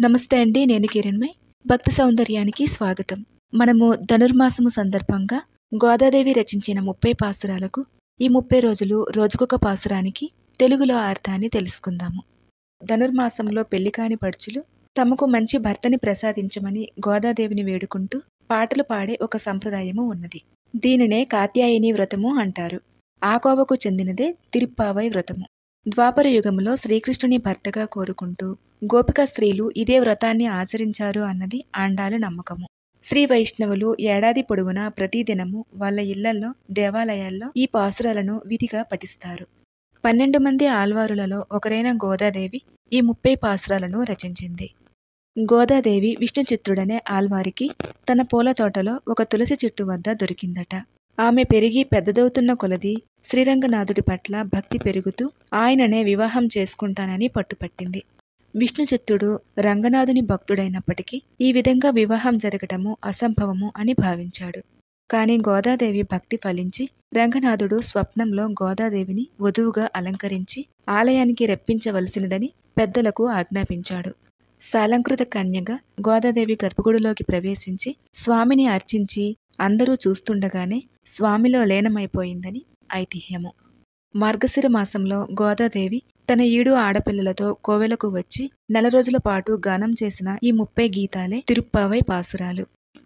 నమస్తే అండి. నేను కిరణ్మయ్. భక్తి సౌందర్యానికి స్వాగతం. మనము ధనుర్మాసము సందర్భంగా గోదాదేవి రచించిన 30 పాసురాలకు ఈ 30 రోజులు రోజుకొక పాసురానికి తెలుగులో అర్థాన్ని తెలుసుకుందాము. ధనుర్మాసంలో పెళ్లికాని పడుచులు తమకు మంచి భర్తని ప్రసాదించమని గోదాదేవిని వేడుకుంటూ పాటలు పాడే ఒక సంప్రదాయము ఉన్నది. దీనినే కాత్యాయని వ్రతము అంటారు. ఆ కోవకు చెందినదే తిరుప్పావై వ్రతము. ద్వాపర యుగంలో శ్రీకృష్ణుని భర్తగా కోరుకుంటూ గోపిక స్త్రీలు ఇదే వ్రతాన్ని ఆచరించారు అన్నది ఆండాల నమ్మకము. శ్రీ వైష్ణవులు ఏడాది పొడుగునా ప్రతిదినము వాళ్ళ ఇళ్లల్లో దేవాలయాల్లో ఈ పాసురాలను విధిగా పఠిస్తారు. 12 మంది ఆళ్వారులలో ఒకరైన గోదాదేవి ఈ 30 పాసురాలను రచించింది. గోదాదేవి విష్ణు చిత్తుడనే ఆళ్వారికి తన పూల తోటలో ఒక తులసి చెట్టు వద్ద దొరికిందట. ఆమె పెరిగి పెద్దదవుతున్న కొలది శ్రీరంగనాథుడి పట్ల భక్తి పెరుగుతూ ఆయననే వివాహం చేసుకుంటానని పట్టుపట్టింది. విష్ణుచిత్తుడు రంగనాథుని భక్తుడైనప్పటికీ ఈ విధంగా వివాహం జరగటము అసంభవము అని భావించాడు. కాని గోదాదేవి భక్తి ఫలించి రంగనాథుడు స్వప్నంలో గోదాదేవిని వధువుగా అలంకరించి ఆలయానికి రప్పించవలసినదని పెద్దలకు ఆజ్ఞాపించాడు. సాలంకృత కన్యగా గోదాదేవి గర్భగుడిలోకి ప్రవేశించి స్వామిని అర్చించి అందరూ చూస్తుండగానే స్వామిలో లీనమైపోయిందని ఐతిహ్యము. మార్గశిర మాసంలో గోదాదేవి తన 7 ఆడపిల్లలతో కోవెలకు వచ్చి 4 రోజుల పాటు గానం చేసిన ఈ 30 గీతాలే తిరుప్పావై పాసురాలు.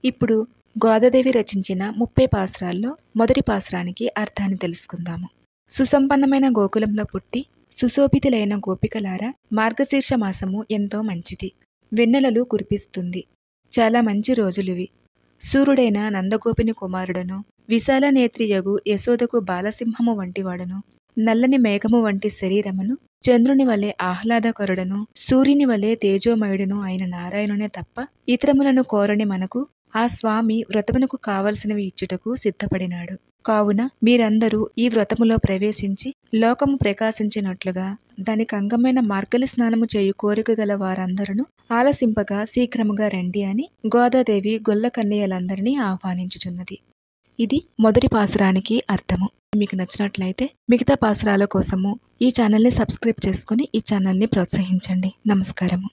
ఇప్పుడు గోదాదేవి రచించిన 30 పాసురాల్లో మొదటి పాసురానికి అర్థాన్ని తెలుసుకుందాము. సుసంపన్నమైన గోకులంలో పుట్టి సుశోభితులైన గోపికలారా, మార్గశీర్ష మాసము ఎంతో మంచిది. వెన్నెలలు కురిపిస్తుంది. చాలా మంచి రోజులివి. సూర్యుడైన నందగోపిని కుమారుడను, విశాల నేత్రియగు యశోదకు బాలసింహము వంటివాడను, నల్లని మేఘము వంటి శరీరమును, చంద్రుని వలె ఆహ్లాదకరుడను, సూర్యుని వలె తేజోమయుడును అయిన నారాయణునే తప్ప ఇతరములను కోరని మనకు ఆ స్వామి వ్రతమునకు కావలసినవి ఇచ్చుటకు సిద్ధపడినాడు. కావున మీరందరూ ఈ వ్రతములో ప్రవేశించి లోకము ప్రకాశించినట్లుగా దానికి అంగమైన మార్గలి స్నానము చేయు కోరిక గల వారందరూ ఆలసింపగా శీఘ్రముగా రండి అని గోదాదేవి గొల్ల కన్యలందరినీ ఆహ్వానించుచున్నది. ఇది మొదటి పాసురానికి అర్థము. మీకు నచ్చినట్లయితే మిగతా పాసురాల కోసము ఈ ఛానల్ని సబ్స్క్రైబ్ చేసుకుని ఈ ఛానల్ని ప్రోత్సహించండి. నమస్కారము.